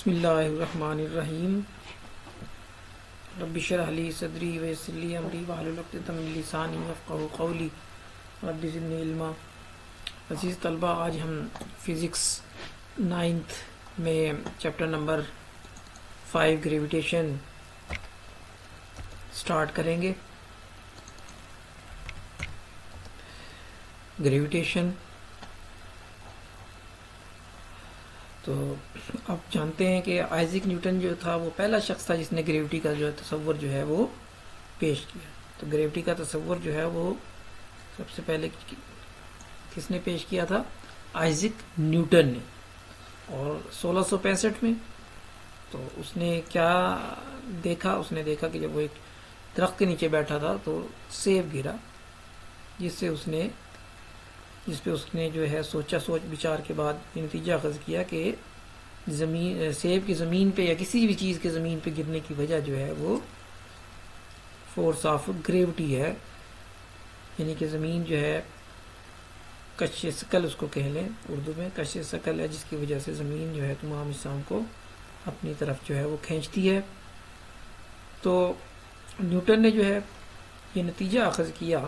بسم اللہ الرحمن الرحیم رب اشرح لی صدری ویسر لی امری واحلل عقدۃ من لسانی یفقہوا قولی رب زدنی علما۔ عزیز طلبہ، آج ہم فزکس 9th میں چیپٹر نمبر 5 گریویٹیشن سٹارٹ کریں گے۔ گریویٹیشن تو آپ جانتے ہیں کہ آئزیک نیوٹن جو تھا وہ پہلا شخص تھا جس نے گریوٹی کا جو تصور جو ہے وہ پیش کیا۔ تو گریوٹی کا تصور جو ہے وہ سب سے پہلے کس نے پیش کیا تھا؟ آئزیک نیوٹن نے، اور 1665 میں۔ تو اس نے کیا دیکھا؟ اس نے دیکھا کہ جب وہ ایک درخت کے نیچے بیٹھا تھا تو سیب گرا، جس پہ اس نے جو ہے سوچ بچار کے بعد یہ نتیجہ اخذ کیا کہ سیب کی زمین پہ یا کسی بھی چیز کے زمین پہ گرنے کی وجہ جو ہے وہ فورس آف گریوٹی ہے، یعنی کہ زمین جو ہے کش ثقل اس کو کہہ لیں اردو میں، کش ثقل ہے جس کی وجہ سے زمین جو ہے تمام اجسام کو اپنی طرف جو ہے وہ کھینچتی ہے۔ تو نیوٹن نے جو ہے یہ نتیجہ اخذ کیا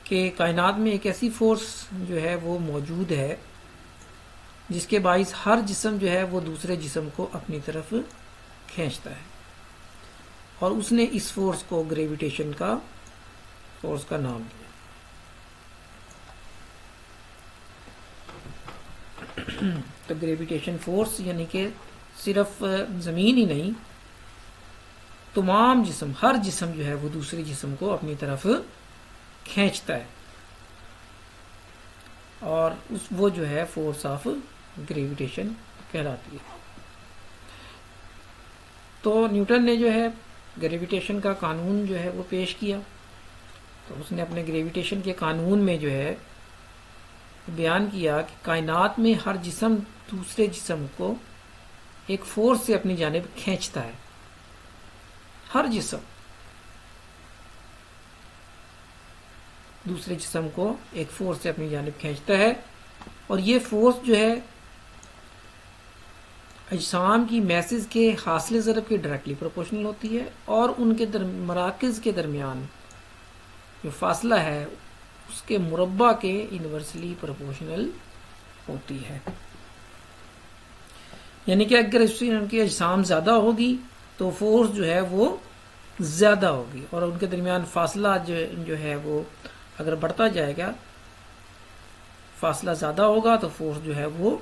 کہ کائنات میں ایک ایسی فورس جو ہے وہ موجود ہے جس کے باعث ہر جسم جو ہے وہ دوسرے جسم کو اپنی طرف کھینچتا ہے، اور اس نے اس فورس کو گریویٹیشن کا فورس کا نام دیا۔ تو گریویٹیشن فورس یعنی کہ صرف زمین ہی نہیں، تمام جسم، ہر جسم جو ہے وہ دوسرے جسم کو اپنی طرف کھینچتا ہے، اور وہ جو ہے فورس آف گریویٹیشن کہلاتی ہے۔ تو نیوٹن نے جو ہے گریویٹیشن کا قانون جو ہے وہ پیش کیا۔ تو اس نے اپنے گریویٹیشن کے قانون میں جو ہے بیان کیا کہ کائنات میں ہر جسم دوسرے جسم کو ایک فورس سے اپنی جانب کھینچتا ہے، ہر جسم دوسرے جسم کو ایک فورس سے اپنی جانب کھینچتا ہے، اور یہ فورس جو ہے اجسام کی میسز کے حاصل ضرب کے ڈائریکٹلی پروپورشنل ہوتی ہے، اور ان کے مراکز کے درمیان جو فاصلہ ہے اس کے مربع کے انورسلی پروپورشنل ہوتی ہے۔ یعنی کہ اگر ان کے اجسام زیادہ ہوگی تو فورس جو ہے وہ زیادہ ہوگی، اور ان کے درمیان فاصلہ جو ہے وہ اگر بڑھتا جائے گا، فاصلہ زیادہ ہوگا تو فورس جو ہے وہ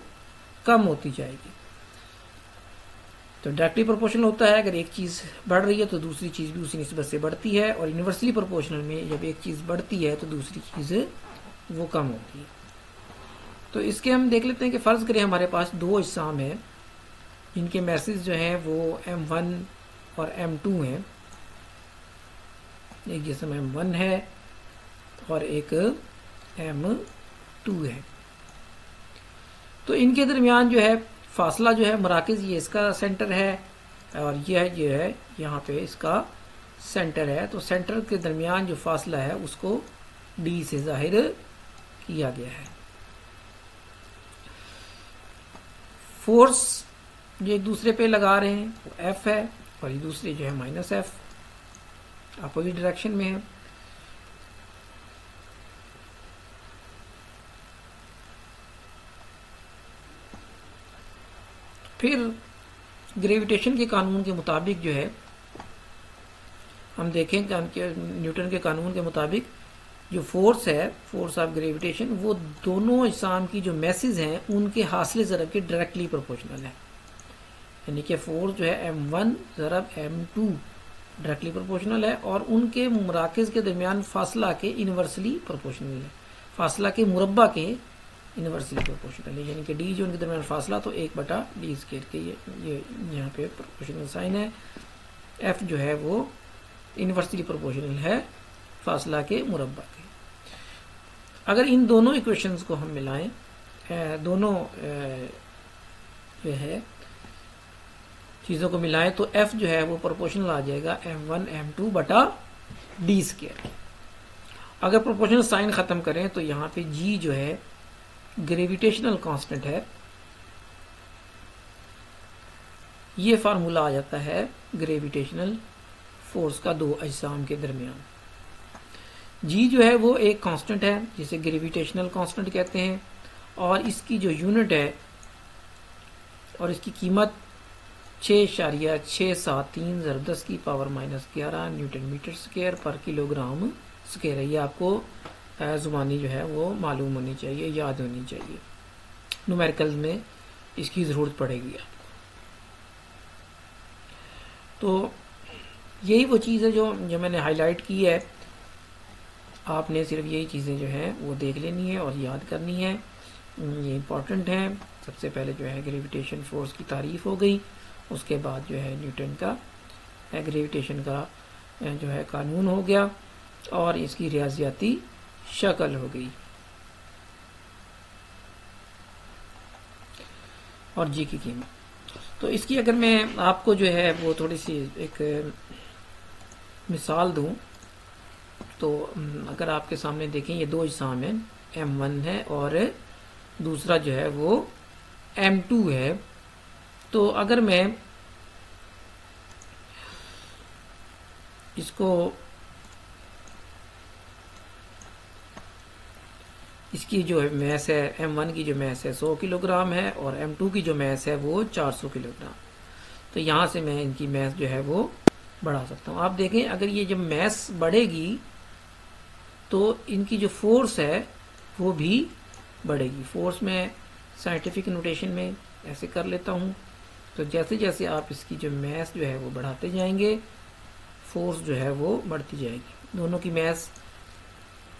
کم ہوتی جائے گی۔ تو ڈائریکٹلی پروپورشنل ہوتا ہے، اگر ایک چیز بڑھ رہی ہے تو دوسری چیز بھی اسی نسبت سے بڑھتی ہے، اور یونیورسلی پروپورشنل میں جب ایک چیز بڑھتی ہے تو دوسری چیز وہ کم ہوتی ہے۔ تو اس کے ہم دیکھ لیتے ہیں کہ فرض کریں ہمارے پاس دو اجسام ہیں جن کے میسز جو ہیں وہ M1 اور M2 ہیں۔ ایک جسم M1 ہے اور ایک M2 ہے۔ تو ان کے درمیان جو ہے فاصلہ جو ہے مراکز، یہ اس کا سینٹر ہے اور یہ جو ہے یہاں پہ اس کا سینٹر ہے۔ تو سینٹر کے درمیان جو فاصلہ ہے اس کو D سے ظاہر کیا گیا ہے۔ فورس جو ایک دوسرے پہ لگا رہے ہیں وہ F ہے، اور یہ دوسرے جو ہے -F، اپوزٹ ڈائریکشن میں ہے۔ پھر گریویٹیشن کے قانون کے مطابق جو ہے ہم دیکھیں کہ نیوٹن کے قانون کے مطابق جو فورس ہے، فورس آف گریویٹیشن، وہ دونوں اجسام کی جو میسز ہیں ان کے حاصل ضرب کے ڈائریکٹلی پروپورشنل ہے۔ یعنی کہ فورس جو ہے M1 ضرب M2 ڈائریکٹلی پروپورشنل ہے، اور ان کے مراکز کے درمیان فاصلہ کے انورسلی پروپورشنل ہے، فاصلہ کے مربع کے انورسلی پروپورشنل ہے۔ یعنی کہ D جو ان کے درمیان فاصلہ تو 1/D² کے یہ یہاں پہ پروپورشنل سائن ہے۔ F جو ہے وہ انورسلی پروپورشنل ہے فاصلہ کے مربع کے۔ اگر ان دونوں ایکویشنز کو ہم ملائیں، دونوں جو ہے چیزوں کو ملائیں، تو F جو ہے وہ پروپورشنل آ جائے گا M1 M2/D²۔ اگر پروپورشنل سائن ختم کریں تو یہاں پہ G جو ہے گریویٹیشنل کانسٹنٹ ہے، یہ فارمولا آ جاتا ہے گریویٹیشنل فورس کا دو اجسام کے درمیان. جی جو ہے وہ ایک کانسٹنٹ ہے جسے گریویٹیشنل کانسٹنٹ کہتے ہیں، اور اس کی جو یونٹ ہے اور اس کی قیمت 6.673 ضرب 10⁻⁻11 نیوٹن میٹر سکوئر پر کلو گرام سکوئر ہے. یہ آپ کو زبانی جو ہے وہ معلوم ہونی چاہیے، یاد ہونی چاہیے. نومیریکل میں اس کی ضرورت پڑے گی آپ کو. تو یہی وہ چیز ہے جو میں نے ہائی لائٹ کی ہے. آپ نے صرف یہی چیزیں جو ہیں وہ دیکھ لینی ہے اور یاد کرنی ہے، یہ امپورٹنٹ ہیں. سب سے پہلے جو ہے گریویٹیشن فورس کی تعریف ہو گئی، اس کے بعد جو ہے نیوٹن کا گریویٹیشن کا جو ہے قانون ہو گیا، اور اس کی ریاضیاتی شکل ہو گئی، اور جی کی قیمت. تو اس کی اگر میں آپ کو جو ہے وہ تھوڑی سی ایک مثال دوں تو اگر آپ کے سامنے دیکھیں یہ دو اجسام ہیں، M1 ہے اور دوسرا جو ہے وہ M2 ہے. تو اگر میں اس کو اس کی جو میس ہے M1 کی جو میس ہے 100 کلو گرام ہے اور M2 کی جو میس ہے وہ 400 کلو گرام. تو یہاں سے میں ان کی میس جو ہے وہ بڑھا سکتا ہوں. آپ دیکھیں اگر یہ جب میس بڑھے گی تو ان کی جو فورس ہے وہ بھی بڑھے گی. فورس میں سائنٹیفک نوٹیشن میں ایسے کر لیتا ہوں. تو جیسے جیسے آپ اس کی جو میس جو ہے وہ بڑھاتے جائیں گے فورس جو ہے وہ بڑھتی جائے گی. دونوں کی میس،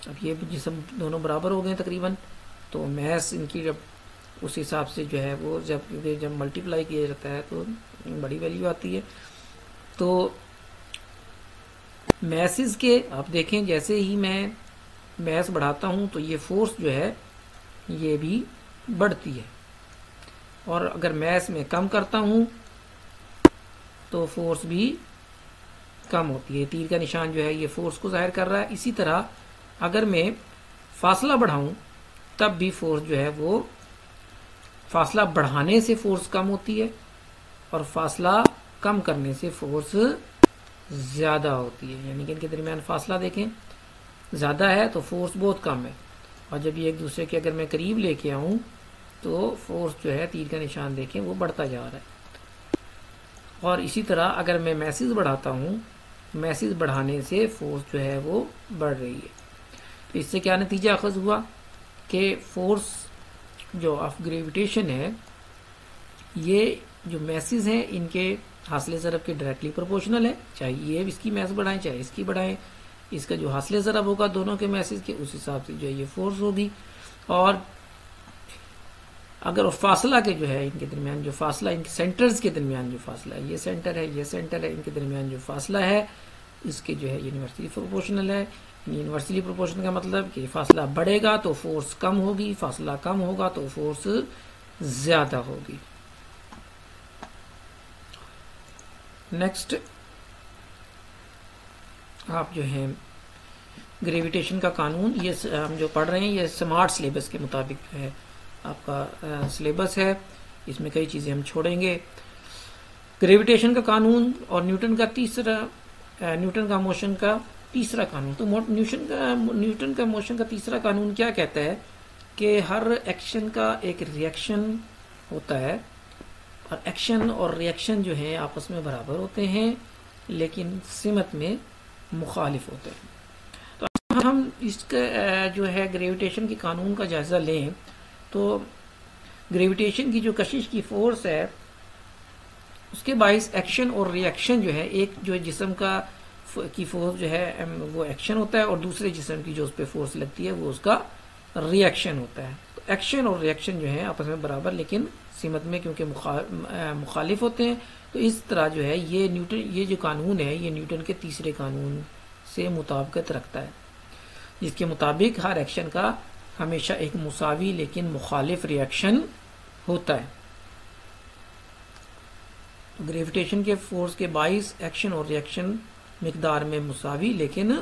اب یہ جسم دونوں برابر ہو گئے تقریباً، تو میس ان کی جب اس حساب سے جو ہے وہ جب ملٹیپلائی کیا جاتا ہے تو بڑی ویلیو آتی ہے. تو میسز کے آپ دیکھیں جیسے ہی میں میس بڑھاتا ہوں تو یہ فورس جو ہے یہ بھی بڑھتی ہے، اور اگر میس میں کم کرتا ہوں تو فورس بھی کم ہوتی ہے. تیر کا نشان جو ہے یہ فورس کو ظاہر کر رہا ہے. اسی طرح اگر میں فاصلہ بڑھاؤں تب بھی فورس جو ہے وہ فاصلہ بڑھانے سے فورس کم ہوتی ہے، اور فاصلہ کم کرنے سے فورس زیادہ ہوتی ہے. یعنی کہ ان کے درمیان فاصلہ دیکھیں زیادہ ہے تو فورس بہت کم ہے، اور جب یہ ایک دوسرے کے اگر میں قریب لے کے آؤں تو فورس جو ہے تیر کا نشان دیکھیں وہ بڑھتا جا رہا ہے. اور اسی طرح اگر میں میسز بڑھاتا ہوں، میسز بڑھانے سے فورس جو ہے وہ بڑھ رہی ہے. تو اس سے کیا نتیجہ اخذ ہوا کہ فورس جو آف گریویٹیشن ہے یہ جو میسز ہیں ان کے حاصل ضرب کے ڈائریکٹلی پروپورشنل ہے. چاہے یہ اس کی میس بڑھائیں چاہے اس کی بڑھائیں، اس کا جو حاصل ضرب ہوگا دونوں کے میسز کے اس حساب سے جو ہے یہ فورس ہوگی. اور اگر فاصلہ کے جو ہے ان کے درمیان جو فاصلہ، ان کے سینٹرز کے درمیان جو فاصلہ ہے، یہ سینٹر ہے یہ سینٹر ہے، ان کے درمیان جو فاصلہ ہے اس کے جو ہے یونیورسلی پروپورشنل ہے. یونیورسلی پروپورشنل کا مطلب کہ فاصلہ بڑھے گا تو فورس کم ہوگی، فاصلہ کم ہوگا تو فورس زیادہ ہوگی. نیکسٹ آپ جو ہیں گریویٹیشن کا قانون، یہ ہم جو پڑھ رہے ہیں یہ سمارٹ سلیبس کے مطابق جو ہے آپ کا سلیبس ہے، اس میں کئی چیزیں ہم چھوڑیں گے. گریویٹیشن کا قانون اور نیوٹن کا موشن کا تیسرا قانون. تو نیوٹن کا موشن کا تیسرا قانون کیا کہتا ہے کہ ہر ایکشن کا ایک ریئیکشن ہوتا ہے، اور ایکشن اور ریئیکشن جو ہیں آپس میں برابر ہوتے ہیں لیکن سمت میں مخالف ہوتے ہیں. تو ہم اس کا جو ہے گریویٹیشن کے قانون کا جائزہ لیں تو گریویٹیشن کی جو کشش کی فورس ہے اس کے باعث ایکشن اور ری ایکشن جو ہے، ایک جو جسم کی فورس جو ہے وہ ایکشن ہوتا ہے اور دوسرے جسم کی جو اس پہ فورس لگتی ہے وہ اس کا ری ایکشن ہوتا ہے. تو ایکشن اور ری ایکشن جو ہے آپس میں برابر لیکن سمت میں کیونکہ مخالف ہوتے ہیں. تو اس طرح جو ہے یہ جو قانون ہے یہ نیوٹن کے تیسرے قانون سے مطابقت رکھتا ہے، جس کے مطابق ہر ایکشن کا ہمیشہ ایک مساوی لیکن مخالف ری ایکشن ہوتا ہے. گریویٹیشن کے فورس کے باعث ایکشن اور ری ایکشن مقدار میں مساوی لیکن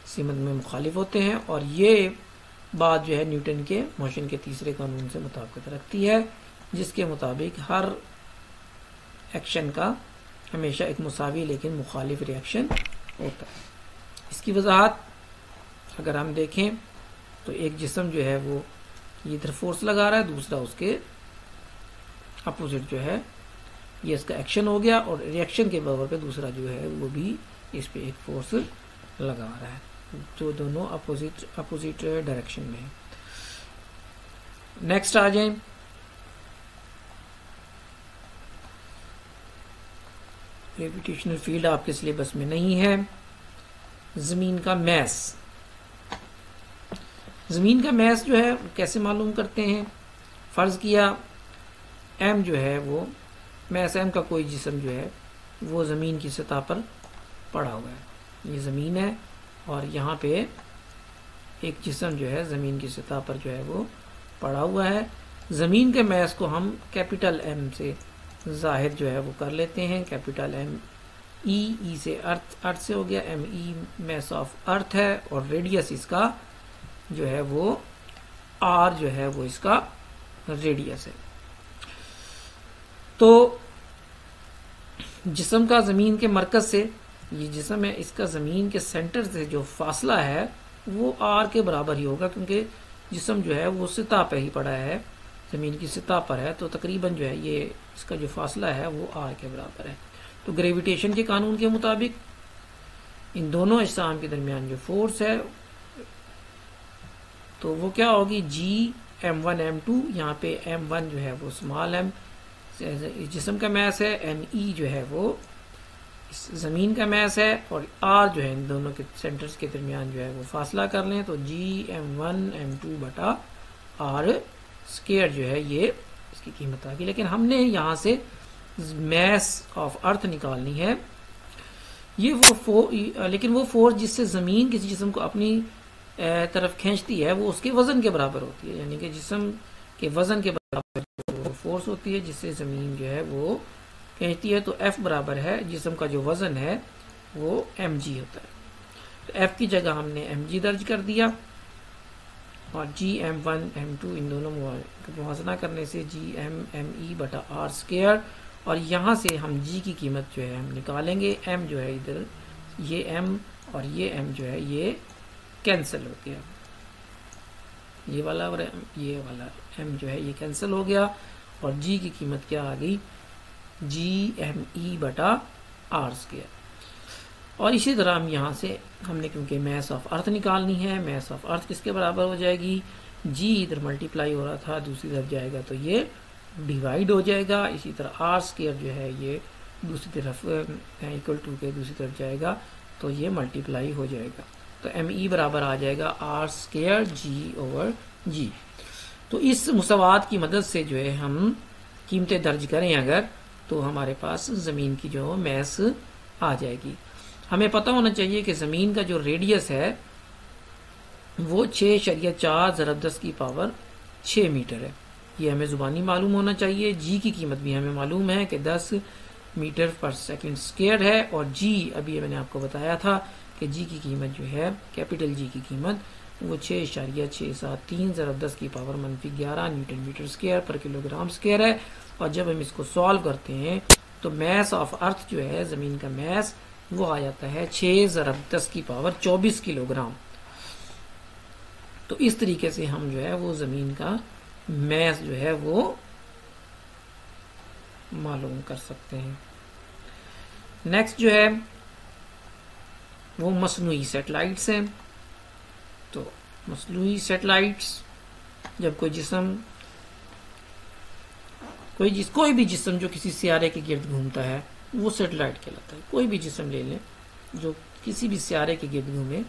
سمت میں مخالف ہوتے ہیں، اور یہ بات جو ہے نیوٹن کے موشن کے تیسرے قانون سے مطابقت رکھتی ہے، جس کے مطابق ہر ایکشن کا ہمیشہ ایک مساوی لیکن مخالف ریئیکشن ہوتا ہے. اس کی وضاحت اگر ہم دیکھیں تو ایک جسم جو ہے وہ یہ ادھر فورس لگا رہا ہے, دوسرا اس کے اپوزٹ جو ہے یہ اس کا ایکشن ہو گیا, اور ریئیکشن کے طور پہ دوسرا جو ہے وہ بھی اس پہ ایک فورس لگا رہا ہے, جو دونوں اپوزٹ ڈائریکشن میں ہیں. نیکسٹ آ جائیں. گریویٹیشنل فیلڈ آپ کے سلیبس میں نہیں ہے. زمین کا میس. زمین کا میس جو ہے کیسے معلوم کرتے ہیں؟ فرض کیا ایم جو ہے وہ میس ایم کا کوئی جسم جو ہے وہ زمین کی سطح پر پڑا ہوا ہے. یہ زمین ہے اور یہاں پہ ایک جسم جو ہے زمین کی سطح پر جو ہے وہ پڑا ہوا ہے. زمین کے میس کو ہم کیپیٹل ایم سے ظاہر جو ہے وہ کر لیتے ہیں. کیپیٹل ایم ای سے ارتھ سے ہو گیا, M E mass of earth ہے, اور ریڈیس اس کا جو ہے وہ آر جو ہے وہ اس کا ریڈیس ہے. تو جسم کا زمین کے مرکز سے, یہ جسم ہے اس کا زمین کے سینٹر سے جو فاصلہ ہے وہ آر کے برابر ہی ہوگا, کیونکہ جسم جو ہے وہ سطح پہ ہی پڑا ہے, زمین کی سطح پر ہے, تو تقریباً جو ہے یہ اس کا جو فاصلہ ہے وہ آر کے برابر ہے. تو گریویٹیشن کے قانون کے مطابق ان دونوں اجسام کے درمیان جو فورس ہے تو وہ کیا ہوگی, G M one M two. یہاں پہ ایم ون جو ہے وہ اسمال ایم جسم کا میس ہے, ایم ای جو ہے وہ زمین کا میس ہے, اور آر جو ہے ان دونوں کے سینٹرز کے درمیان جو ہے وہ فاصلہ کر لیں تو G M one M two بٹا آر اسکیئر جو ہے یہ اس کی قیمت آ گئی. لیکن ہم نے یہاں سے میس آف ارتھ نکالنی ہے. یہ لیکن وہ فورس جس سے زمین کسی جسم کو اپنی طرف کھینچتی ہے وہ اس کے وزن کے برابر ہوتی ہے, یعنی کہ جسم کے وزن کے برابر وہ فورس ہوتی ہے جس سے زمین جو ہے وہ کھینچتی ہے. تو ایف برابر ہے جسم کا جو وزن ہے وہ ایم جی ہوتا ہے. تو ایف کی جگہ ہم نے ایم جی درج کر دیا, اور G M one M two ان دونوں موازنہ کرنے سے جی ایم ایم ای بٹا آر اسکیئر, اور یہاں سے ہم جی کی قیمت جو ہے ہم نکالیں گے. ایم جو ہے ادھر یہ ایم اور یہ ایم جو ہے یہ کینسل ہو گیا, یہ والا اور یہ والا ایم جو ہے یہ کینسل ہو گیا, اور جی کی قیمت کیا آ گئی, جی ایم ای بٹا آر اسکیئر. اور اسی طرح ہم یہاں سے ہم نے کیونکہ میس آف ارتھ نکالنی ہے, میس آف ارتھ کس کے برابر ہو جائے گی, جی ادھر ملٹیپلائی ہو رہا تھا دوسری طرف جائے گا تو یہ ڈیوائڈ ہو جائے گا. اسی طرح آر اسکیئر جو ہے یہ دوسری طرف ایکول ٹو کے دوسری طرف جائے گا تو یہ ملٹیپلائی ہو جائے گا. تو ایم ای برابر آ جائے گا آر اسکیئر جی اوور جی. تو اس مساوات کی مدد سے جو ہے ہم قیمتیں درج کریں اگر, تو ہمارے پاس زمین کی جو میس آ جائے گی. ہمیں پتہ ہونا چاہیے کہ زمین کا جو ریڈیس ہے وہ 6.4 ضرب 10 کی پاور 6 میٹر ہے. یہ ہمیں زبانی معلوم ہونا چاہیے. جی کی قیمت بھی ہمیں معلوم ہے کہ 10 میٹر پر سیکنڈ اسکیئر ہے, اور جی ابھی میں نے آپ کو بتایا تھا کہ جی کی قیمت جو ہے کیپیٹل جی کی قیمت وہ 6.673 ضرب 10 کی پاور -11 نیوٹن میٹر اسکیئر پر کلو گرام اسکیئر ہے. اور جب ہم اس کو سالو کرتے ہیں تو میس آف ارتھ جو ہے زمین کا میس وہ آ جاتا ہے 6 ضرب 10 کی پاور 24 کلو گرام. تو اس طریقے سے ہم جو ہے وہ زمین کا میس جو ہے وہ معلوم کر سکتے ہیں. نیکسٹ جو ہے وہ مصنوعی سیٹلائٹس ہیں. تو مصنوعی سیٹلائٹس جب کوئی جسم کوئی بھی جسم جو کسی سیارے کے گرد گھومتا ہے وہ سیٹلائٹ کہلاتا ہے. کوئی بھی جسم لے لیں جو کسی بھی سیارے کے گرد گھومے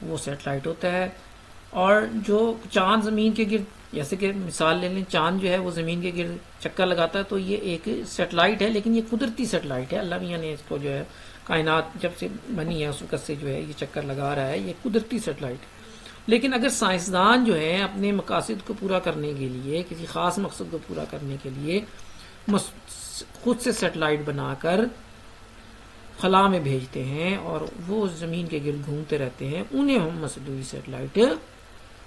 وہ سیٹلائٹ ہوتا ہے. اور جو چاند زمین کے گرد, جیسے کہ مثال لے لیں چاند جو ہے وہ زمین کے گرد چکر لگاتا ہے تو یہ ایک سیٹلائٹ ہے, لیکن یہ قدرتی سیٹلائٹ ہے. اللہ میاں نے اس کو جو ہے کائنات جب سے بنی ہے اس وقت سے جو ہے یہ چکر لگا رہا ہے, یہ قدرتی سیٹلائٹ ہے. لیکن اگر سائنسدان جو ہے اپنے مقاصد کو پورا کرنے کے لیے, کسی خاص مقصد کو پورا کرنے کے لیے خود سے سیٹلائٹ بنا کر خلا میں بھیجتے ہیں اور وہ زمین کے گرد گھومتے رہتے ہیں, انہیں ہم مصنوعی سیٹلائٹ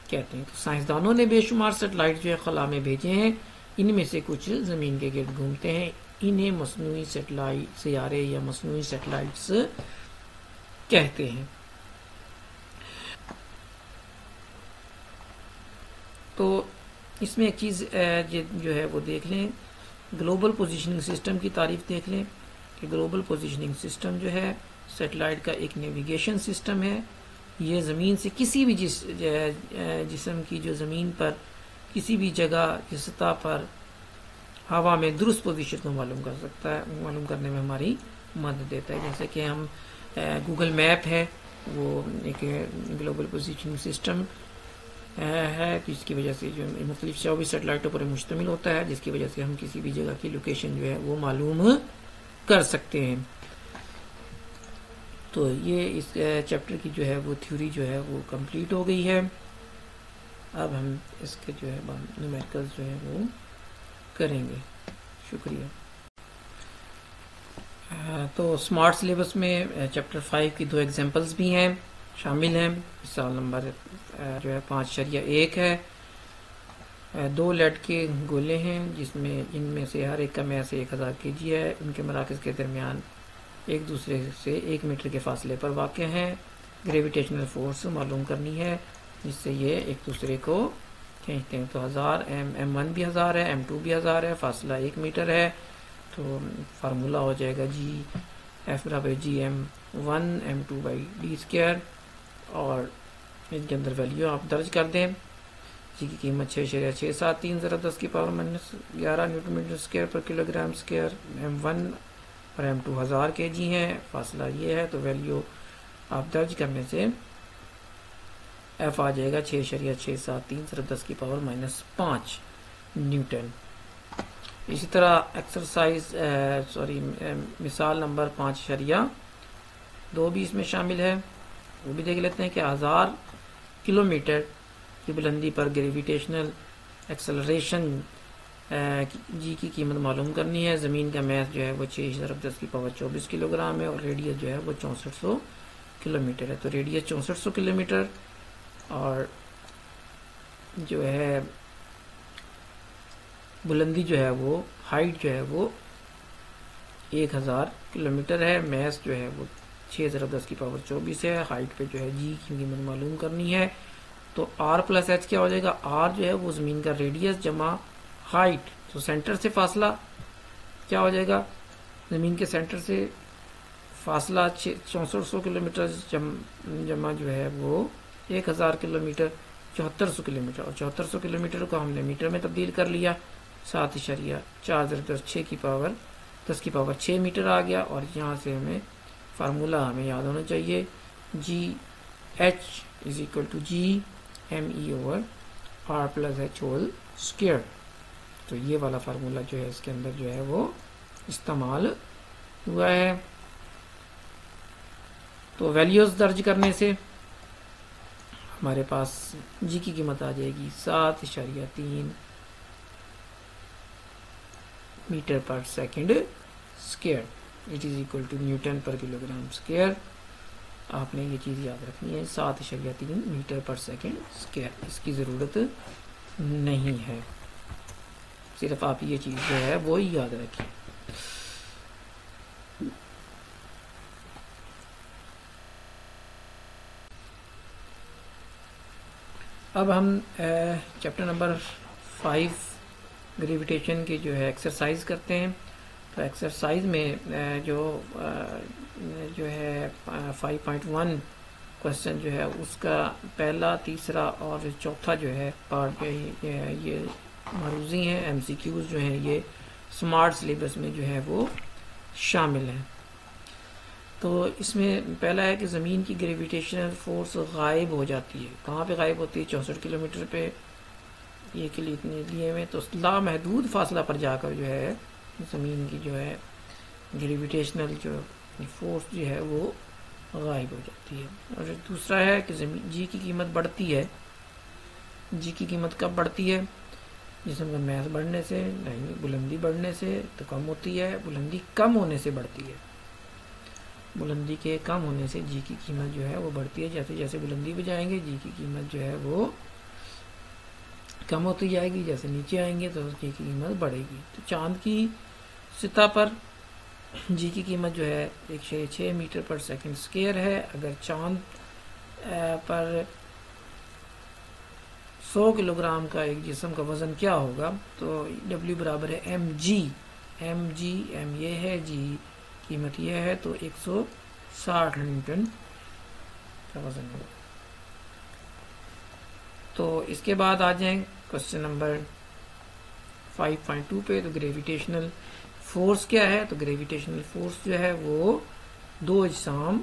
کہتے ہیں. تو سائنسدانوں نے بے شمار سیٹلائٹ جو ہے خلا میں بھیجے ہیں, ان میں سے کچھ زمین کے گرد گھومتے ہیں, انہیں مصنوعی سیٹلائٹ سیارے یا مصنوعی سیٹلائٹس کہتے ہیں. تو اس میں ایک چیز جو ہے وہ دیکھ لیں، گلوبل پوزیشننگ سسٹم کی تعریف دیکھ لیں کہ گلوبل پوزیشننگ سسٹم جو ہے سیٹلائٹ کا ایک نیویگیشن سسٹم ہے. یہ زمین سے کسی بھی جسم کی جو زمین پر کسی بھی جگہ کی سطح پر ہوا میں درست پوزیشن کو معلوم کر سکتا ہے، معلوم کرنے میں ہماری مدد دیتا ہے. جیسے کہ ہم گوگل میپ ہے، وہ ایک گلوبل پوزیشننگ سسٹم ہے جس کی وجہ سے جو مختلف 24 سیٹلائٹوں پر مشتمل ہوتا ہے، جس کی وجہ سے ہم کسی بھی جگہ کی لوکیشن جو ہے وہ معلوم کر سکتے ہیں. تو یہ اس چیپٹر کی جو ہے وہ تھیوری جو ہے وہ کمپلیٹ ہو گئی ہے. اب ہم اس کے جو ہے نیومیریکلز جو ہے وہ کریں گے. شکریہ. تو اسمارٹ سلیبس میں چیپٹر 5 کی 2 ایگزامپلس بھی ہیں، شامل ہیں. مثال نمبر جو ہے 5.1 ہے. 2 لیڈ کے گولے ہیں جس میں ان میں سے ہر ایک کا میس 1000 kg ہے. ان کے مراکز کے درمیان ایک دوسرے سے 1 میٹر کے فاصلے پر واقع ہیں. گریویٹیشنل فورس معلوم کرنی ہے جس سے یہ ایک دوسرے کو کھینچتے ہیں. تو 1000 M1 بھی 1000 ہے، M2 بھی 1000 ہے، فاصلہ 1 میٹر ہے. تو فارمولا ہو جائے گا F برابر GM1 M2/d². اور ان کے اندر ویلیو آپ درج کر دیں. جی کی قیمت 6.673 × 10⁻11 نیوٹن میٹر اسکوائر پر کلو گرام اسکوائر. M1 اور M2 1000 kg ہیں، فاصلہ یہ ہے. تو ویلیو آپ درج کرنے سے F آ جائے گا 6.673 × 10⁻5 نیوٹن. اسی طرح مثال نمبر 5.2 بھی اس میں شامل ہے. وہ بھی دیکھ لیتے ہیں کہ 1000 کلومیٹر کی بلندی پر گریویٹیشنل ایکسلریشن جی کی قیمت معلوم کرنی ہے. زمین کا میس جو ہے وہ 6 × 10⁻24 کلو گرام ہے اور ریڈیس جو ہے وہ 6400 کلومیٹر ہے. تو ریڈیس 6400 کلومیٹر اور جو ہے بلندی جو ہے وہ ہائٹ جو ہے وہ 1000 کلومیٹر ہے. میس جو ہے وہ 6 × 10⁻24 ہے. ہائٹ پہ جو ہے جی کی قیمت معلوم کرنی ہے. تو R+H کیا ہو جائے گا؟ R جو ہے وہ زمین کا ریڈیس جمع ہائٹ. تو سینٹر سے فاصلہ کیا ہو جائے گا؟ زمین کے سینٹر سے فاصلہ 6400 کلومیٹر جمع جو ہے وہ 1000 کلومیٹر 7400 کلومیٹر. اور 7400 کلومیٹر کو ہم نے میٹر میں تبدیل کر لیا. 7.4 × 10⁻6 میٹر آ گیا. اور یہاں سے ہمیں فارمولا ہمیں یاد ہونا چاہیے GH = GME/R+H². تو یہ والا فارمولا جو ہے اس کے اندر جو ہے وہ استعمال ہوا ہے. تو ویلیوز درج کرنے سے ہمارے پاس جی کی قیمت آ جائے گی 7.3 metre per second square. It is equal to newton per kilogram square. آپ نے یہ چیز یاد رکھنی ہے 7.3 میٹر پر سیکنڈ اسکوائر. اس کی ضرورت نہیں ہے، صرف آپ یہ چیز جو ہے وہ یاد رکھیں. اب ہم چیپٹر نمبر 5 گریویٹیشن کی جو ہے ایکسرسائز کرتے ہیں. تو ایکسرسائز میں جو ہے 5.1 کوشچن جو ہے اس کا پہلا، تیسرا اور چوتھا جو ہے پارٹ یہ معروضی ہیں. MCQs جو ہیں یہ اسمارٹ سلیبس میں جو ہے وہ شامل ہیں. تو اس میں پہلا ہے کہ زمین کی گریویٹیشنل فورس غائب ہو جاتی ہے. کہاں پہ غائب ہوتی ہے؟ 64 کلومیٹر پہ. یہ کے لیے اتنے لیے میں تو لامحدود فاصلہ پر جا کر جو ہے زمین کی جو ہے گریویٹیشنل جو فورس جو ہے وہ غائب ہو جاتی ہے. اور دوسرا ہے کہ جی کی قیمت بڑھتی ہے. جی کی قیمت کب بڑھتی ہے؟ جسم کا میس بڑھنے سے، بلندی بڑھنے سے تو کم ہوتی ہے. بلندی کم ہونے سے بڑھتی ہے. بلندی کے کم ہونے سے جی کی قیمت جو ہے وہ بڑھتی ہے. جیسے جیسے بلندی پہ جائیں گے جی کی قیمت جو ہے وہ کم ہوتی جائے گی. جیسے نیچے آئیں گے تو جی کی قیمت بڑھے گی. تو چاند کی سطح پر جی کی قیمت جو ہے 1.6 میٹر پر سیکنڈ اسکوائر ہے. اگر چاند پر 100 کلو گرام کا ایک جسم کا وزن کیا ہوگا تو W برابر ہے ایم یہ ہے, جی قیمت یہ ہے, تو 160 نیوٹن کا وزن ہوگا. تو اس کے بعد آ جائیں کوشچن نمبر 5.2 پہ. تو گریویٹیشنل فورس کیا ہے؟ تو گریویٹیشنل فورس جو ہے وہ دو اجسام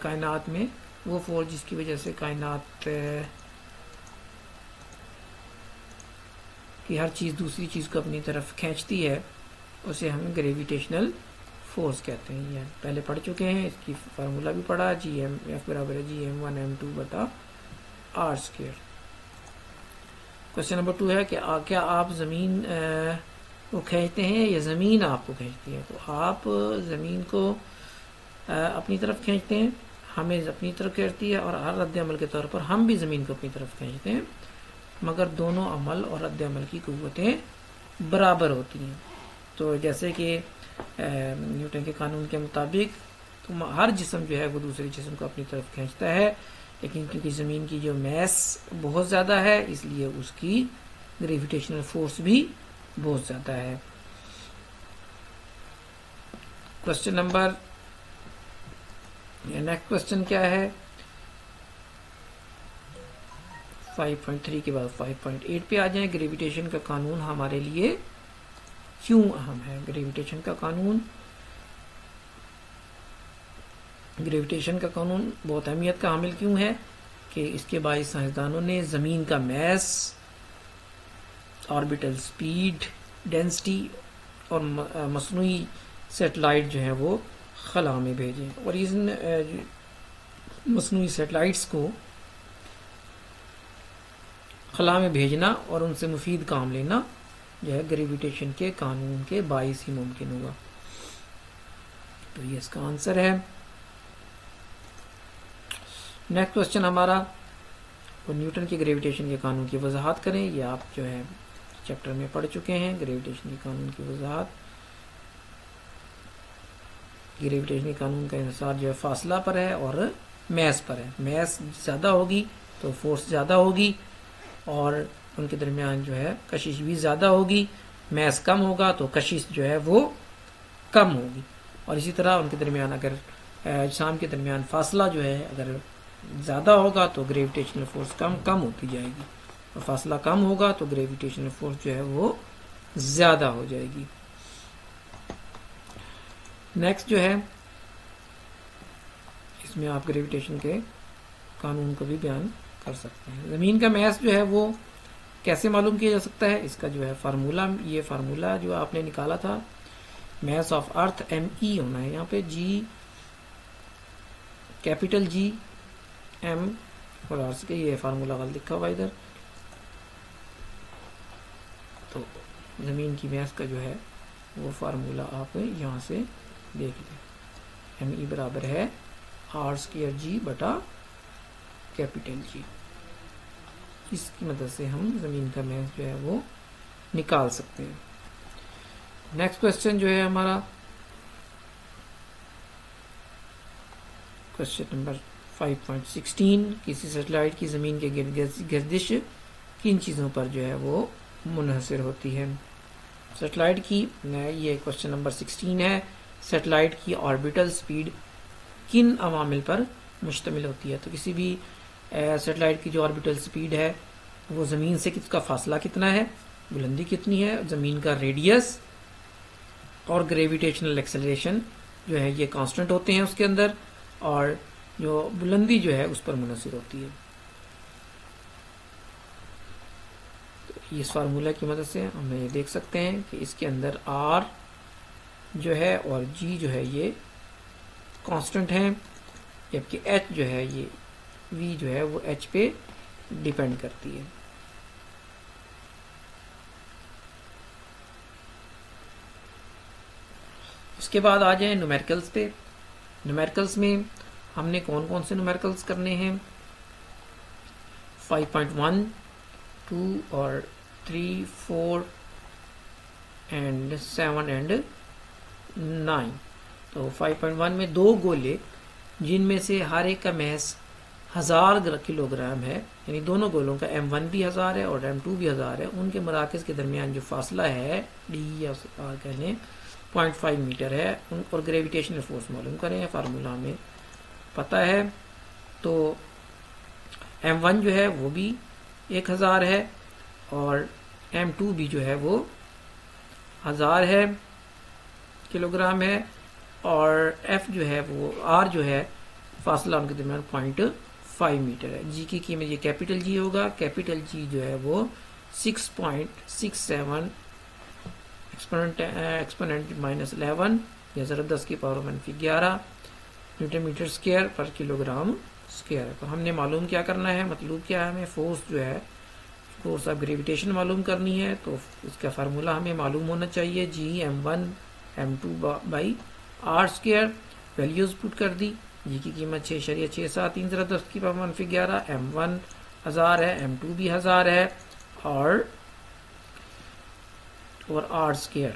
کائنات میں, وہ فورس جس کی وجہ سے کائنات کی ہر چیز دوسری چیز کو اپنی طرف کھینچتی ہے, اسے ہم گریویٹیشنل فورس کہتے ہیں. یہ پہلے پڑھ چکے ہیں, اس کی فارمولا بھی پڑھا, GMF برابر ہے GM1m2 بٹا r اسکوائر. کوشچن نمبر 2 ہے کہ کیا آپ زمین کو کھینچتے ہیں یا زمین آپ کو کھینچتی ہے؟ تو آپ زمین کو اپنی طرف کھینچتے ہیں, ہمیں اپنی طرف کھینچتی ہے, اور ہر رد عمل کے طور پر ہم بھی زمین کو اپنی طرف کھینچتے ہیں, مگر دونوں عمل اور رد عمل کی قوتیں برابر ہوتی ہیں. تو جیسے کہ نیوٹن کے قانون کے مطابق ہر جسم جو ہے وہ دوسرے جسم کو اپنی طرف کھینچتا ہے, لیکن کیونکہ زمین کی جو میس بہت زیادہ ہے اس لیے اس کی گریویٹیشنل فورس بھی بہت زیادہ ہے. کوشچن نمبر نیکسٹ کوشچن کیا ہے 5.3 کے بعد 5.8 پہ آ جائیں. گریویٹیشن کا قانون ہمارے لیے کیوں اہم ہے؟ گریویٹیشن کا قانون بہت اہمیت کا حامل کیوں ہے کہ اس کے باعث سائنسدانوں نے زمین کا میس, آربیٹل سپیڈ, ڈینسٹی اور مصنوعی سیٹلائٹ جو ہے وہ خلا میں بھیجے, اور ان مصنوعی سیٹلائٹس کو خلا میں بھیجنا اور ان سے مفید کام لینا جو ہے گریویٹیشن کے قانون کے باعث ہی ممکن ہوگا. تو یہ اس کا آنسر ہے. نیکسٹ کوشچن ہمارا نیوٹن کے گریویٹیشن کے قانون کی وضاحت کریں. یہ آپ جو ہے چیپٹر میں پڑھ چکے ہیں. گریویٹیشن کے قانون کی وضاحت. گریویٹیشن کے قانون کا انحصار جو ہے فاصلہ پر ہے اور میس پر ہے. میس زیادہ ہوگی تو فورس زیادہ ہوگی, اور ان کے درمیان جو ہے کشش بھی زیادہ ہوگی. میس کم ہوگا تو کشش جو ہے وہ کم ہوگی, اور اسی طرح ان کے درمیان اگر اجسام کے درمیان فاصلہ جو ہے اگر زیادہ ہوگا تو گریویٹیشنل فورس کم ہوتی جائے گی, اور فاصلہ کم ہوگا تو گریویٹیشنل فورس جو ہے وہ زیادہ ہو جائے گی. نیکسٹ جو ہے اس میں آپ گریویٹیشن کے قانون کو بھی بیان کر سکتے ہیں. زمین کا میس جو ہے وہ کیسے معلوم کیا جا سکتا ہے؟ اس کا جو ہے فارمولا, یہ فارمولا جو آپ نے نکالا تھا, میس آف ارتھ ME ہونا ہے یہاں پہ, جی کیپیٹل جی ایم اور آر کے, یہ فارمولا غلط لکھا ہوا ادھر. تو زمین کی میس کا جو ہے وہ فارمولا آپ یہاں سے دیکھ لیں. ME برابر ہے R اسکوائر جی بٹا کیپیٹل جی. اس کی مدد سے ہم زمین کا میس جو ہے وہ نکال سکتے ہیں. نیکسٹ کوشچن جو ہے ہمارا کوشچن نمبر 5.16. کسی سیٹلائٹ کی زمین کے گردش کن چیزوں پر جو ہے وہ منحصر ہوتی ہے؟ سیٹلائٹ کی, یہ کوشچن نمبر 16 ہے, سیٹلائٹ کی آربیٹل سپیڈ کن عوامل پر مشتمل ہوتی ہے؟ تو کسی بھی سیٹلائٹ کی جو آربیٹل سپیڈ ہے وہ زمین سے اس کا فاصلہ کتنا ہے, بلندی کتنی ہے, زمین کا ریڈیس اور گریویٹیشنل ایکسلریشن جو ہے یہ کانسٹنٹ ہوتے ہیں اس کے اندر, اور جو بلندی جو ہے اس پر منحصر ہوتی ہے. تو اس فارمولا کی مدد سے ہم یہ دیکھ سکتے ہیں کہ اس کے اندر R جو ہے اور G جو ہے یہ کانسٹنٹ ہیں, جبکہ H جو ہے یہ V جو ہے وہ H پہ ڈیپینڈ کرتی ہے. اس کے بعد آ جائیں نومیریکلس پہ. نومیریکلس میں ہم نے کون کون سے نومیریکلس کرنے ہیں؟ 5.1, 2 اور 3, 4 اینڈ 7 اینڈ 9. تو 5.1 میں 2 گولے جن میں سے ہر ایک کا محض 1000 کلو گرام ہے، یعنی دونوں گولوں کا M1 بھی 1000 ہے اور M2 بھی 1000 ہے، ان کے مراکز کے درمیان جو فاصلہ ہے ڈی یا کہہ لیں 0.5 میٹر ہے، اور گریویٹیشنل فورس معلوم کریں، فارمولا ہمیں پتہ ہے. تو M1 جو ہے وہ بھی 1000 ہے اور M2 بھی جو ہے وہ 1000 ہے کلو گرام ہے، اور F جو ہے وہ R جو ہے فاصلہ ان کے درمیان 0.5 میٹر ہے. جی کی قیمت یہ کیپٹل جی ہوگا. کیپٹل جی جو ہے وہ 6.67 ایکسپوننٹ -11 یا ضرب 10 کی پاور -11 نیوٹن میٹر اسکوائر پر کلو گرام اسکوائر ہے. تو ہم نے معلوم کیا کرنا ہے، مطلوب کیا ہے، ہمیں فورس جو ہے فورس آف گریویٹیشن معلوم کرنی ہے. تو اس کا فارمولا ہمیں معلوم ہونا چاہیے، G M1 M2 by R square. Values put کر دی، جی کی قیمت 6.673 ضرب 10 کی پاور -11، M1 1000 ہے، M2 بھی 1000 ہے، اور R اسکوائر.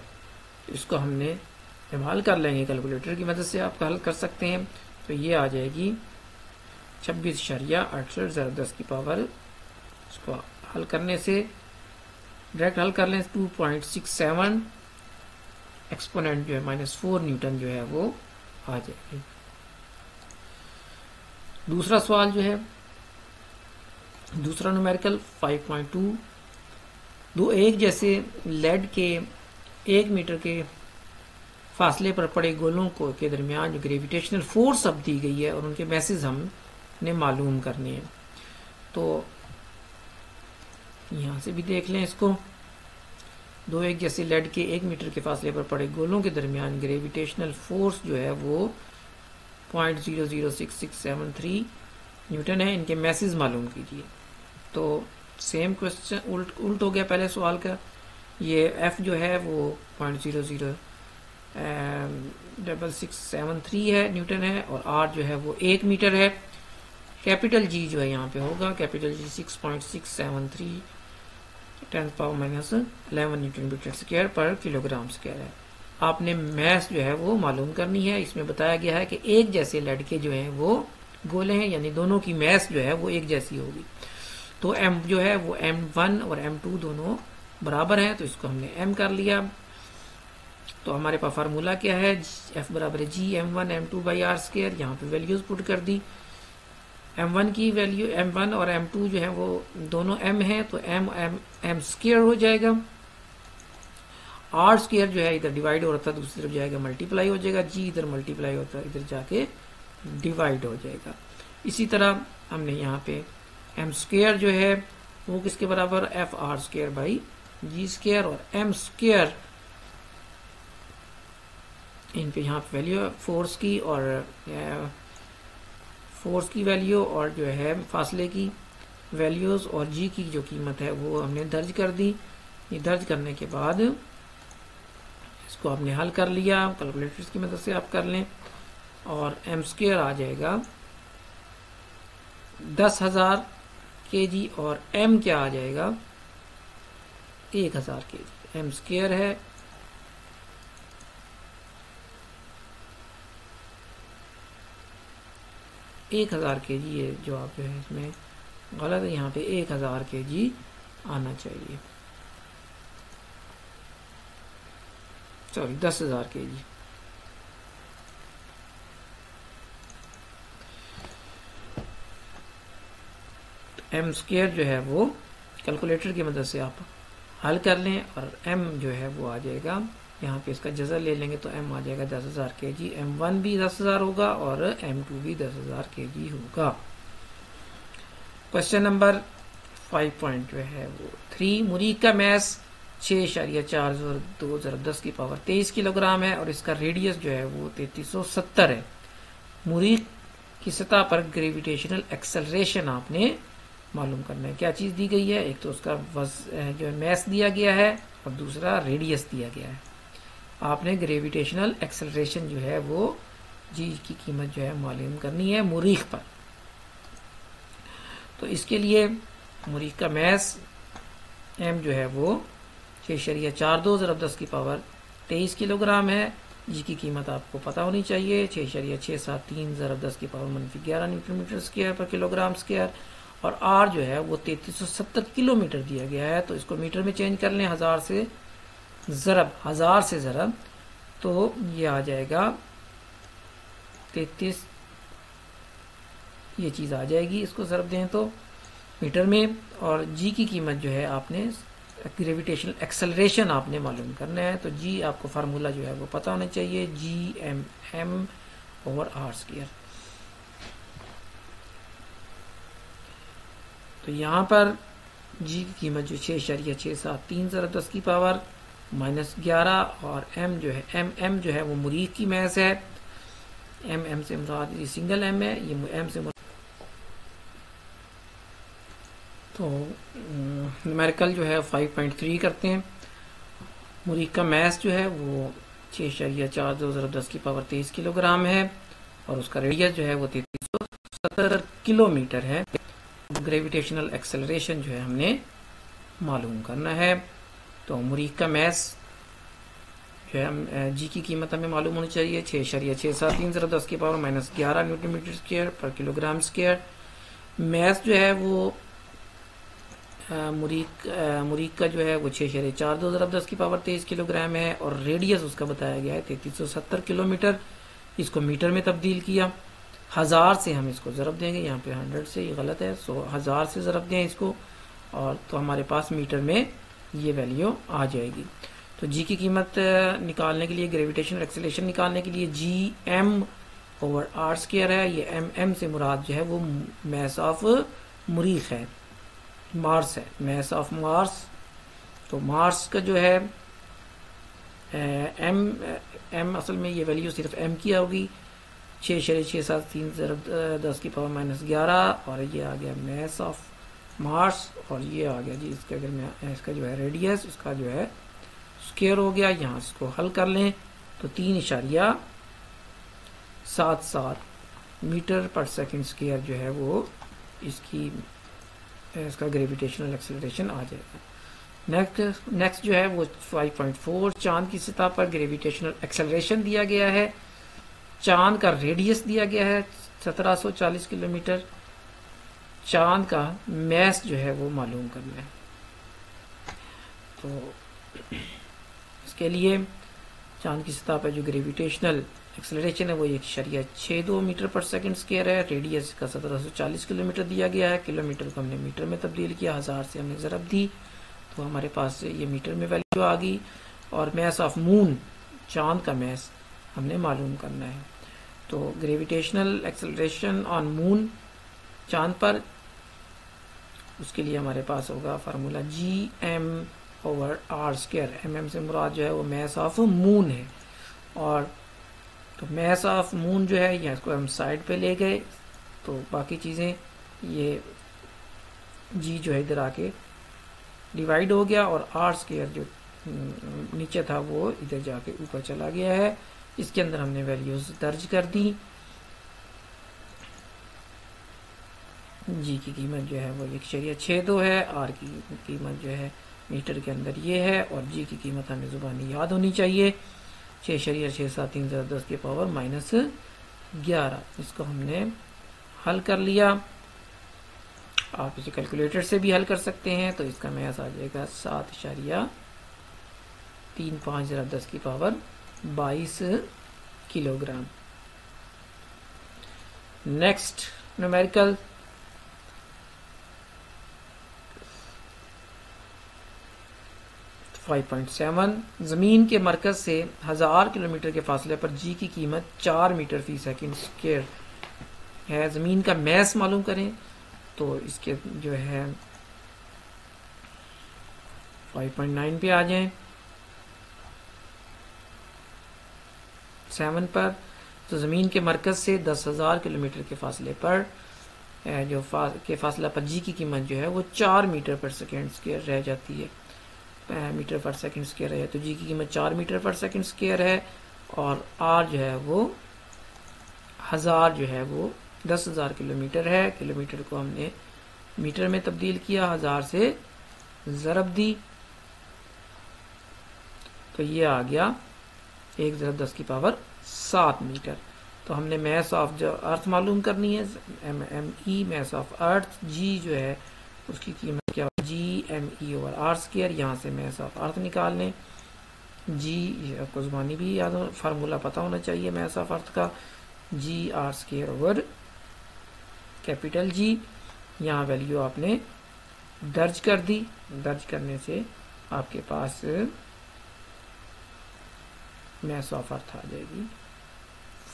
اس کو ہم نے استعمال کر لیں گے، کیلکولیٹر کی مدد سے آپ حل کر سکتے ہیں. تو یہ آ جائے گی 26.68 ضرب 10 کی پاور، اس کو حل کرنے سے ڈائریکٹ حل کر لیں 2.67 ایکسپوننٹ جو ہے -4 نیوٹن جو ہے وہ آ جائے گی. دوسرا سوال جو ہے، دوسرا نومیریکل 5.2، دو ایک جیسے لیڈ کے 1 میٹر کے فاصلے پر پڑے گولوں کو کے درمیان جو گریویٹیشنل فورس اب دی گئی ہے اور ان کے میسز ہم نے معلوم کرنے ہیں. تو یہاں سے بھی دیکھ لیں اس کو. دو ایک جیسے لیڈ کے 1 میٹر کے فاصلے پر پڑے گولوں کے درمیان گریویٹیشنل فورس جو ہے وہ 0.006673 نیوٹن ہے. ان کے میسز معلوم کیجیے. تو سیم کوشچن الٹ ہو گیا پہلے سوال کا. یہ ایف جو ہے وہ 0.006673 ہے نیوٹن ہے، اور آر جو ہے وہ 1 میٹر ہے. کیپٹل جی جو ہے یہاں پہ ہوگا، کیپٹل جی 6.673 10⁻11 نیوٹن میٹر اسکوائر پر کلو گرام اسکوائر ہے. آپ نے میس جو ہے وہ معلوم کرنی ہے. اس میں بتایا گیا ہے کہ ایک جیسے لڑکے جو ہیں وہ گولے ہیں، یعنی دونوں کی میس جو ہے وہ ایک جیسی ہوگی. تو ایم جو ہے وہ M1 اور M2 دونوں برابر ہیں، تو اس کو ہم نے M کر لیا. تو ہمارے پاس فارمولا کیا ہے، F برابر ہے جی M1 M2 by R square. یہاں پہ ویلیوز پٹ کر دی. M1 کی ویلیو M1 اور M2 جو ہیں وہ دونوں M ہیں، تو M اسکوائر ہو جائے گا. R اسکوائر جو ہے ادھر ڈیوائڈ ہو رہا تھا، دوسری طرف جائے گا ملٹیپلائی ہو جائے گا. جی ادھر ملٹیپلائی ہوتا ہے، ادھر جا کے ڈیوائڈ ہو جائے گا. اسی طرح ہم نے یہاں پہ M اسکوائر جو ہے وہ کس کے برابر، F R square by G square, اور M اسکوائر ان پہ یہاں پہ ویلیو فورس کی اور فورس کی ویلیو اور جو ہے فاصلے کی ویلیوز اور جی کی جو قیمت ہے وہ ہم نے درج کر دی. یہ درج کرنے کے بعد اس کو آپ نے حل کر لیا، کیلکولیٹر کی مدد سے آپ کر لیں، اور M اسکوائر آ جائے گا 10,000 kg اور M کیا آ جائے گا 1,000 kg. M اسکوائر ہے ایک 1000 kg. یہ جو آپ جو ہے اس میں غلط ہے، یہاں پہ 1000 kg آنا چاہیے، سوری 10,000 kg. M اسکوائر جو ہے وہ کیلکولیٹر کی مدد سے آپ حل کر لیں، اور M جو ہے وہ آ جائے گا، یہاں پہ اس کا جزا لے لیں گے تو M آ جائے گا 10,000 kg. M1 بھی 10,000 ہوگا اور M2 بھی 10,000 kg ہوگا. کوشچن نمبر 5 جو ہے وہ 3، مریخ کا میس 6.42 ضرب 10 کی پاور 23 کلو گرام ہے، اور اس کا ریڈیس جو ہے وہ 3370 ہے. مریخ کی سطح پر گریویٹیشنل ایکسلریشن آپ نے معلوم کرنا ہے. کیا چیز دی گئی ہے، ایک تو اس کا جو ہے میس دیا گیا ہے، اور دوسرا ریڈیس دیا گیا ہے. آپ نے گریویٹیشنل ایکسلریشن جو ہے وہ جی کی قیمت جو ہے معلوم کرنی ہے مریخ پر. تو اس کے لیے مریخ کا میس M جو ہے وہ 6.42 ضرب 10 کی پاور 23 کلو گرام ہے. جی کی قیمت آپ کو پتہ ہونی چاہیے 6.673 ضرب 10 کی پاور -11 نیوٹن میٹر اسکوائر پر کلو گرام اسکوائر. اور آر جو ہے وہ 3370 کلو میٹر دیا گیا ہے. تو اس کو میٹر میں چینج کر لیں, 1000 سے ضرب تو یہ آ جائے گا 33, یہ چیز آ جائے گی, اس کو ضرب دیں تو میٹر میں. اور جی کی قیمت جو ہے آپ نے گریویٹیشنل ایکسلریشن آپ نے معلوم کرنا ہے. تو جی آپ کو فارمولا جو ہے وہ پتہ ہونا چاہیے, G M over R square. تو یہاں پر جی کی قیمت جو 6.673 ضرب 10 کی پاور -11 اور ایم جو ہے ایم جو ہے وہ مریخ کی میس ہے. ایم سے مراد یہ سنگل ایم ہے, یہ ایم سے مراد. تو نومیریکل جو ہے 5.3 کرتے ہیں. مریخ کا میس جو ہے وہ 6.42 ضرب 10 کی پاور 23 کلو گرام ہے اور اس کا ریڈیس جو ہے وہ 3370 کلو میٹر ہے. گریویٹیشنل ایکسلریشن جو ہے ہم نے معلوم کرنا ہے. تو مریخ کا میس جو ہے جی کی قیمت ہمیں معلوم ہونی چاہیے 6.673 ضرب 10 کی پاور -11 نیوٹن میٹر اسکوائر پر کلو گرام اسکوائر. میس جو ہے وہ مریخ کا جو ہے وہ 6.42 ضرب 10 کی پاور 23 کلو گرام ہے اور ریڈیس اس کا بتایا گیا ہے 3370 کلو میٹر. اس کو میٹر میں تبدیل کیا, 1000 سے ہم اس کو ضرب دیں گے, یہاں پہ 100 سے یہ غلط ہے, 1000 سے ضرب دیں اس کو اور تو ہمارے پاس میٹر میں یہ ویلیو آ جائے گی. تو جی کی قیمت نکالنے کے لیے, گریویٹیشنل ایکسلریشن نکالنے کے لیے G M over R square ہے. یہ ایم سے مراد جو ہے وہ میس آف مریخ ہے, مارس ہے, میس آف مارس. تو مارس کا جو ہے ایم اصل میں یہ ویلیو صرف ایم کی ہوگی 6.673 ضرب 10 کی پاور -11 اور یہ آ گیا میس آف مارس اور یہ آ گیا جی اس کا, اگر میں اس کا جو ہے ریڈیس اس کا جو ہے اسکوائر ہو گیا. یہاں اس کو حل کر لیں تو 3.77 میٹر پر سیکنڈ اسکوائر جو ہے وہ اس کا گریویٹیشنل ایکسلریشن آ جائے گا. نیکسٹ جو ہے وہ 5.4 چاند کی سطح پر گریویٹیشنل ایکسلریشن دیا گیا ہے. چاند کا ریڈیس دیا گیا ہے 1740 کلو میٹر. چاند کا میس جو ہے وہ معلوم کرنا ہے. تو اس کے لیے چاند کی سطح پر جو گریویٹیشنل ایکسلریشن ہے وہ 1.62 میٹر پر سیکنڈ اسکوائر ہے. ریڈیس کا 1740 کلو میٹر دیا گیا ہے. کلو میٹر کو ہم نے میٹر میں تبدیل کیا, 1000 سے ہم نے ضرب دی تو ہمارے پاس یہ میٹر میں ویلیو آ گئی. اور میس آف مون, چاند کا میس ہم نے معلوم کرنا ہے. تو گریویٹیشنل ایکسلریشن آن مون, چاند پر, اس کے لیے ہمارے پاس ہوگا formula G M over R square. M سے مراد جو ہے وہ میس آف مون ہے. اور تو میس آف مون جو ہے یا اس کو ہم سائڈ پہ لے گئے تو باقی چیزیں یہ جی جو ہے ادھر آ کے ڈیوائڈ ہو گیا اور آر اسکوائر جو نیچے تھا وہ ادھر جا کے اوپر چلا گیا ہے. اس کے اندر ہم نے ویلیوز درج کر دی. جی کی قیمت جو ہے وہ 1.62 ہے, آر کی قیمت جو ہے میٹر کے اندر یہ ہے اور جی کی قیمت ہمیں زبانی یاد ہونی چاہیے 6.673 ضرب 10 کی پاور -11. اس کو ہم نے حل کر لیا. آپ اسے کیلکولیٹر سے بھی حل کر سکتے ہیں. تو اس کا میس آ جائے گا 7.35 ضرب 10 کی power 22 kilo gram. Next numerical 5.7 زمین کے مرکز سے 1000 کلومیٹر کے فاصلے پر جی کی قیمت 4 میٹر فی سیکنڈ اسکوائر ہے. زمین کا میس معلوم کریں تو اس کے جو ہے 5.9 پہ آ جائیں 7 پر. تو زمین کے مرکز سے 10,000 کلومیٹر کے فاصلے پر جو فاصلہ پر جی کی قیمت جو ہے وہ 4 میٹر پر سیکنڈ اسکوائر رہ جاتی ہے, میٹر پر سیکنڈ اسکوائر ہے. تو جی کی قیمت 4 میٹر پر سیکنڈ اسکوائر ہے اور آر جو ہے وہ 1000 جو ہے وہ 10,000 کلومیٹر ہے. کلومیٹر کو ہم نے میٹر میں تبدیل کیا, 1000 سے ضرب دی تو یہ آ گیا 1 ضرب 10 کی پاور 7 میٹر. تو ہم نے میس آف جو ارتھ معلوم کرنی ہے, M E mass of earth, G جو ہے اس کی قیمت کیا, G M E over R square. یہاں سے میس آف ارتھ نکال لیں. جی آپ کو زبانی بھی یاد ہو, فارمولا پتہ ہونا چاہیے میس آف ارتھ کا, جی آر اسکوئر اوور کیپیٹل جی. یہاں ویلیو آپ نے درج کر دی. درج کرنے سے آپ کے پاس میس آف ارتھ آ جائے گی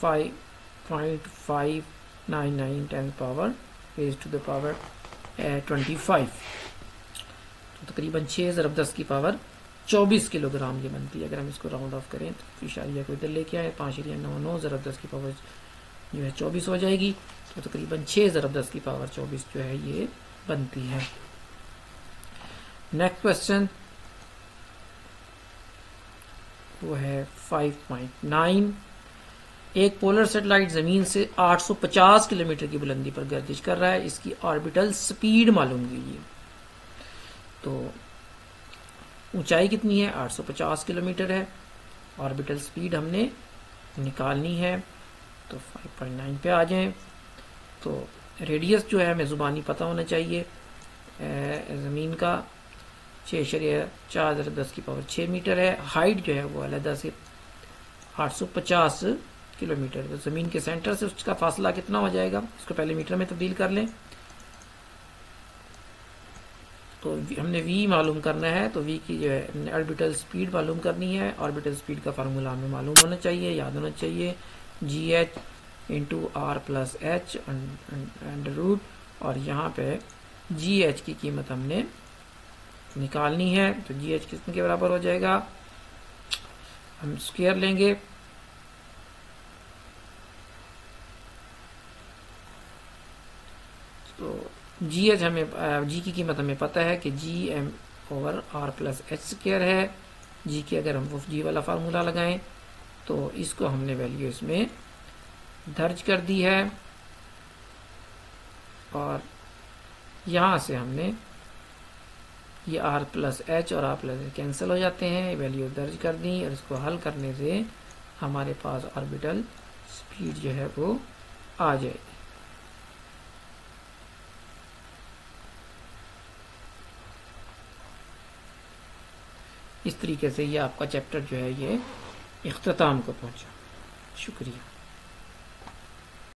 5.599 10 power raised to the power 25. تو تقریباً 6 ضرب 10 کی پاور 24 کلو گرام یہ بنتی ہے. اگر ہم اس کو راؤنڈ آف کریں تو اشاریہ کو ادھر لے کے آئے, 5.99 ضرب 10 کی پاور جو ہے 24 ہو جائے گی. تو تقریباً 6 ضرب 10 کی پاور 24 جو ہے یہ بنتی ہے. نیکسٹ کوشچن وہ ہے 5.9. ایک پولر سیٹلائٹ زمین سے 850 کلومیٹر کی بلندی پر گردش کر رہا ہے. اس کی آربیٹل سپیڈ معلوم کیجیے. تو اونچائی کتنی ہے, 850 کلومیٹر ہے. آربیٹل سپیڈ ہم نے نکالنی ہے. تو 5.9 پہ آ جائیں. تو ریڈیس جو ہے ہمیں زبانی پتہ ہونا چاہیے زمین کا, 6.4 ضرب 10 کی پاور 6 میٹر ہے. ہائٹ جو ہے وہ علیحدہ سے 850 کلومیٹر. زمین کے سینٹر سے اس کا فاصلہ کتنا ہو جائے گا, اس کو پہلے میٹر میں تبدیل کر لیں. تو ہم نے وی معلوم کرنا ہے. تو وی کی جو ہے آربیٹل سپیڈ معلوم کرنی ہے. آربیٹل سپیڈ کا فارمولا ہمیں معلوم ہونا چاہیے, یاد ہونا چاہیے, G H into R plus H under root. اور یہاں پہ جی ایچ کی قیمت ہم نے نکالنی ہے. تو جی ایچ کتنے کے برابر ہو جائے گا, ہم اسکوئر لیں گے. تو جی ایچ ہمیں, جی کی قیمت ہمیں پتہ ہے کہ G M over R plus H square ہے. جی کی اگر ہم وہ جی والا فارمولا لگائیں تو اس کو ہم نے ویلیو اس میں درج کر دی ہے. اور یہاں سے ہم نے یہ آر پلس ایچ اور آر پلس ایچ کینسل ہو جاتے ہیں, ویلیو درج کر دیں. اور اس کو حل کرنے سے ہمارے پاس آربیٹل سپیڈ جو ہے وہ آ جائے گی. اس طریقے سے یہ آپ کا چیپٹر جو ہے یہ اختتام کو پہنچا. شکریہ.